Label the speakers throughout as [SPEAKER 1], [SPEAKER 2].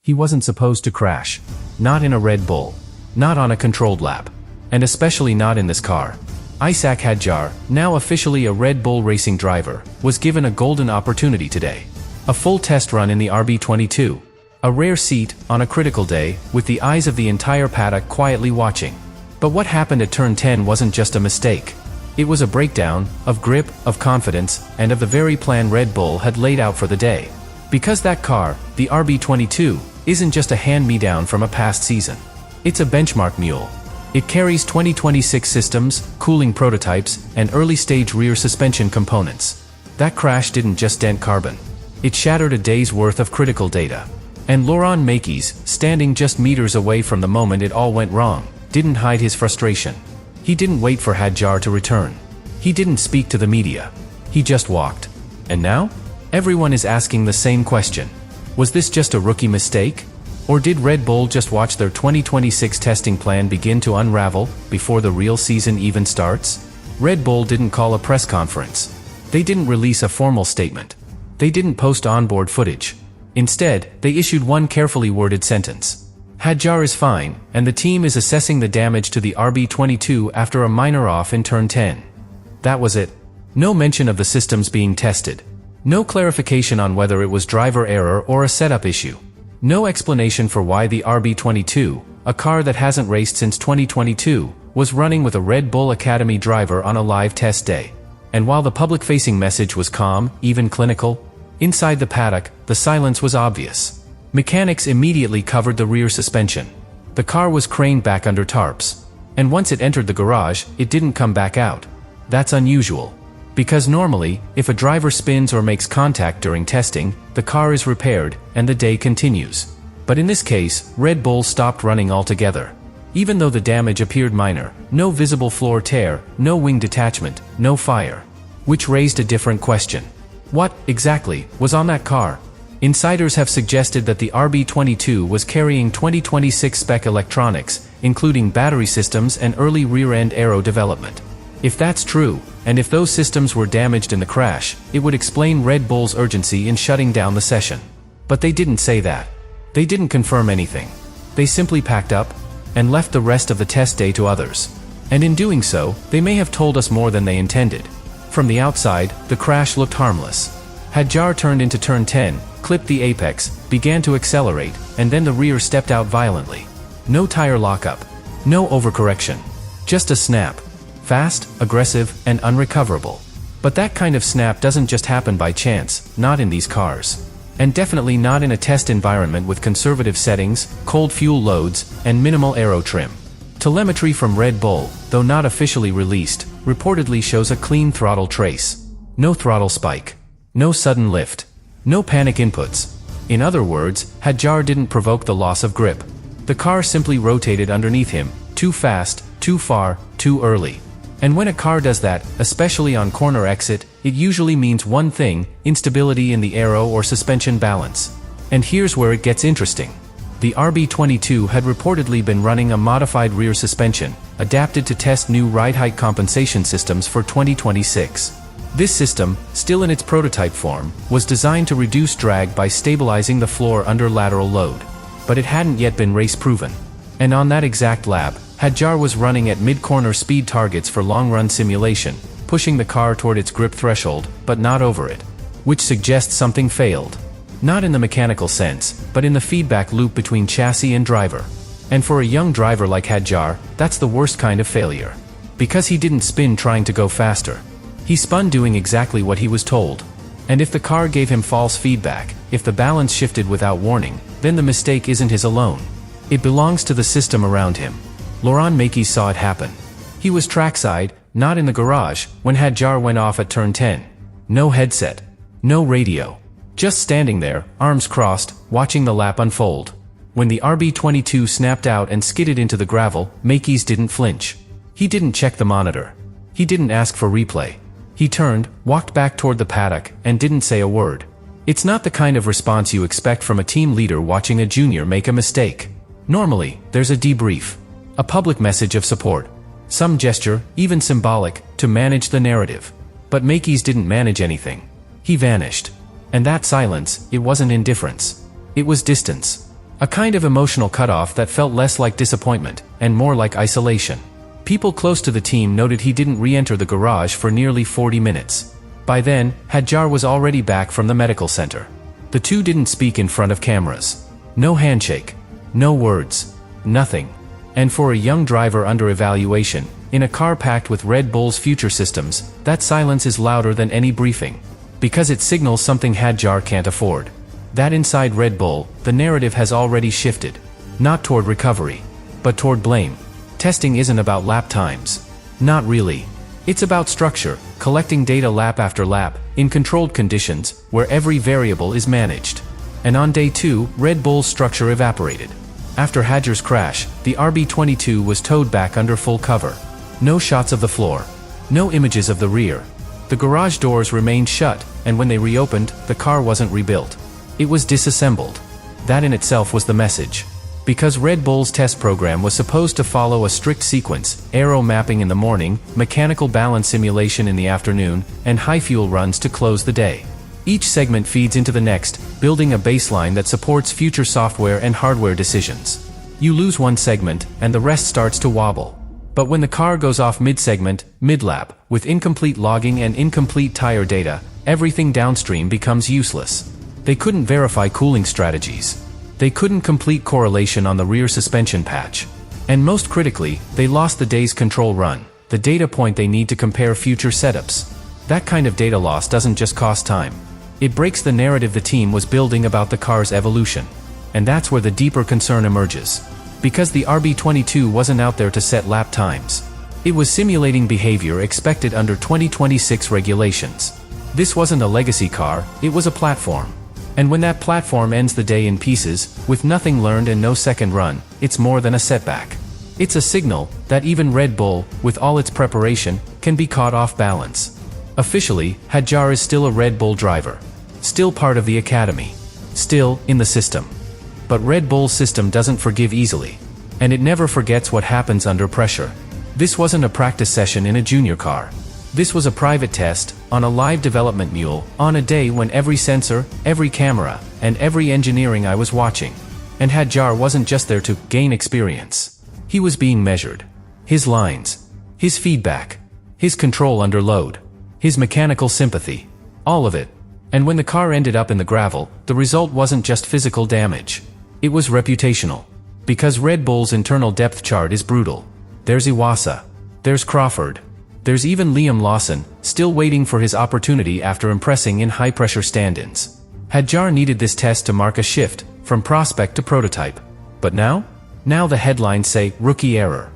[SPEAKER 1] He wasn't supposed to crash. Not in a Red Bull. Not on a controlled lap. And especially not in this car. Isack Hadjar, now officially a Red Bull racing driver, was given a golden opportunity today. A full test run in the RB22. A rare seat, on a critical day, with the eyes of the entire paddock quietly watching. But what happened at turn 10 wasn't just a mistake. It was a breakdown, of grip, of confidence, and of the very plan Red Bull had laid out for the day. Because that car, the RB22, isn't just a hand-me-down from a past season. It's a benchmark mule. It carries 2026 systems, cooling prototypes, and early-stage rear suspension components. That crash didn't just dent carbon. It shattered a day's worth of critical data. And Laurent Mekies, standing just meters away from the moment it all went wrong, didn't hide his frustration. He didn't wait for Hadjar to return. He didn't speak to the media. He just walked. And now? Everyone is asking the same question. Was this just a rookie mistake? Or did Red Bull just watch their 2026 testing plan begin to unravel before the real season even starts? Red Bull didn't call a press conference. They didn't release a formal statement. They didn't post onboard footage. Instead, they issued one carefully worded sentence. Hadjar is fine, and the team is assessing the damage to the RB22 after a minor off in turn 10. That was it. No mention of the systems being tested. No clarification on whether it was driver error or a setup issue. No explanation for why the RB22, a car that hasn't raced since 2022, was running with a Red Bull Academy driver on a live test day. And while the public-facing message was calm, even clinical, inside the paddock, the silence was obvious. Mechanics immediately covered the rear suspension. The car was craned back under tarps. And once it entered the garage, it didn't come back out. That's unusual. Because normally, if a driver spins or makes contact during testing, the car is repaired, and the day continues. But in this case, Red Bull stopped running altogether. Even though the damage appeared minor, no visible floor tear, no wing detachment, no fire. Which raised a different question. What, exactly, was on that car? Insiders have suggested that the RB22 was carrying 2026 spec electronics, including battery systems and early rear-end aero development. If that's true, and if those systems were damaged in the crash, it would explain Red Bull's urgency in shutting down the session. But they didn't say that. They didn't confirm anything. They simply packed up and left the rest of the test day to others. And in doing so, they may have told us more than they intended. From the outside, the crash looked harmless. Hadjar turned into turn 10, clipped the apex, began to accelerate, and then the rear stepped out violently. No tire lockup. No overcorrection. Just a snap. Fast, aggressive, and unrecoverable. But that kind of snap doesn't just happen by chance, not in these cars. And definitely not in a test environment with conservative settings, cold fuel loads, and minimal aero trim. Telemetry from Red Bull, though not officially released, reportedly shows a clean throttle trace. No throttle spike. No sudden lift. No panic inputs. In other words, Hadjar didn't provoke the loss of grip. The car simply rotated underneath him, too fast, too far, too early. And when a car does that, especially on corner exit, it usually means one thing: instability in the aero or suspension balance. And here's where it gets interesting. The RB22 had reportedly been running a modified rear suspension, adapted to test new ride height compensation systems for 2026. This system, still in its prototype form, was designed to reduce drag by stabilizing the floor under lateral load. But it hadn't yet been race-proven. And on that exact lap, Hadjar was running at mid-corner speed targets for long-run simulation, pushing the car toward its grip threshold, but not over it. Which suggests something failed. Not in the mechanical sense, but in the feedback loop between chassis and driver. And for a young driver like Hadjar, that's the worst kind of failure. Because he didn't spin trying to go faster. He spun doing exactly what he was told. And if the car gave him false feedback, if the balance shifted without warning, then the mistake isn't his alone. It belongs to the system around him. Laurent Mekies saw it happen. He was trackside, not in the garage, when Hadjar went off at turn 10. No headset. No radio. Just standing there, arms crossed, watching the lap unfold. When the RB22 snapped out and skidded into the gravel, Mekies didn't flinch. He didn't check the monitor. He didn't ask for replay. He turned, walked back toward the paddock, and didn't say a word. It's not the kind of response you expect from a team leader watching a junior make a mistake. Normally, there's a debrief. A public message of support. Some gesture, even symbolic, to manage the narrative. But Mekies didn't manage anything. He vanished. And that silence, it wasn't indifference. It was distance. A kind of emotional cutoff that felt less like disappointment, and more like isolation. People close to the team noted he didn't re-enter the garage for nearly 40 minutes. By then, Hadjar was already back from the medical center. The two didn't speak in front of cameras. No handshake. No words. Nothing. And for a young driver under evaluation, in a car packed with Red Bull's future systems, that silence is louder than any briefing. Because it signals something Hadjar can't afford. That inside Red Bull, the narrative has already shifted. Not toward recovery, but toward blame. Testing isn't about lap times. Not really. It's about structure, collecting data lap after lap, in controlled conditions, where every variable is managed. And on day 2, Red Bull's structure evaporated. After Hadjar's crash, the RB22 was towed back under full cover. No shots of the floor. No images of the rear. The garage doors remained shut, and when they reopened, the car wasn't rebuilt. It was disassembled. That in itself was the message. Because Red Bull's test program was supposed to follow a strict sequence, aero mapping in the morning, mechanical balance simulation in the afternoon, and high fuel runs to close the day. Each segment feeds into the next, building a baseline that supports future software and hardware decisions. You lose one segment, and the rest starts to wobble. But when the car goes off mid-segment, mid-lap, with incomplete logging and incomplete tire data, everything downstream becomes useless. They couldn't verify cooling strategies. They couldn't complete correlation on the rear suspension patch. And most critically, they lost the day's control run, the data point they need to compare future setups. That kind of data loss doesn't just cost time. It breaks the narrative the team was building about the car's evolution. And that's where the deeper concern emerges. Because the RB22 wasn't out there to set lap times. It was simulating behavior expected under 2026 regulations. This wasn't a legacy car, it was a platform. And when that platform ends the day in pieces, with nothing learned and no second run, it's more than a setback. It's a signal that even Red Bull, with all its preparation, can be caught off balance. Officially, Hadjar is still a Red Bull driver. Still part of the academy. Still in the system. But Red Bull's system doesn't forgive easily. And it never forgets what happens under pressure. This wasn't a practice session in a junior car. This was a private test, on a live development mule, on a day when every sensor, every camera, and every engineering eye was watching. And Hadjar wasn't just there to gain experience. He was being measured. His lines. His feedback. His control under load. His mechanical sympathy. All of it. And when the car ended up in the gravel, the result wasn't just physical damage. It was reputational. Because Red Bull's internal depth chart is brutal. There's Iwasa. There's Crawford. There's even Liam Lawson, still waiting for his opportunity after impressing in high-pressure stand-ins. Hadjar needed this test to mark a shift, from prospect to prototype. But now? Now the headlines say, rookie error.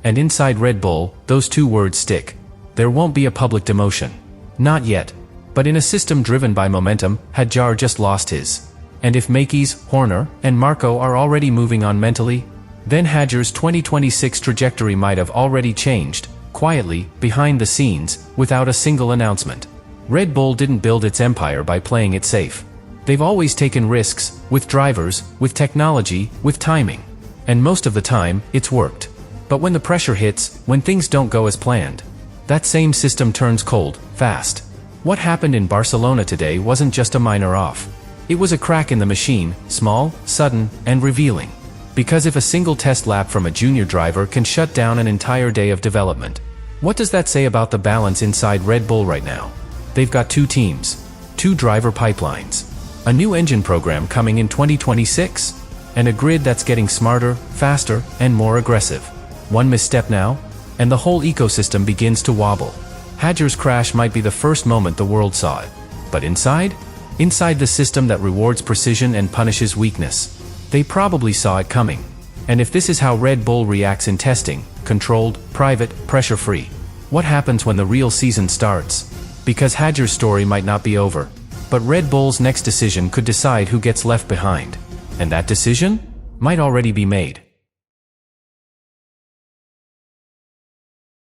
[SPEAKER 1] And inside Red Bull, those two words stick. There won't be a public demotion. Not yet. But in a system driven by momentum, Hadjar just lost his. And if Mekies, Horner, and Marco are already moving on mentally, then Hadjar's 2026 trajectory might have already changed, quietly, behind the scenes, without a single announcement. Red Bull didn't build its empire by playing it safe. They've always taken risks, with drivers, with technology, with timing. And most of the time, it's worked. But when the pressure hits, when things don't go as planned, that same system turns cold, fast. What happened in Barcelona today wasn't just a minor off. It was a crack in the machine, small, sudden, and revealing. Because if a single test lap from a junior driver can shut down an entire day of development, what does that say about the balance inside Red Bull right now? They've got two teams, two driver pipelines, a new engine program coming in 2026, and a grid that's getting smarter, faster, and more aggressive. One misstep now, and the whole ecosystem begins to wobble. Hadjar's crash might be the first moment the world saw it. But inside? Inside the system that rewards precision and punishes weakness. They probably saw it coming. And if this is how Red Bull reacts in testing, controlled, private, pressure-free, what happens when the real season starts? Because Hadjar's story might not be over, but Red Bull's next decision could decide who gets left behind. And that decision might already be made.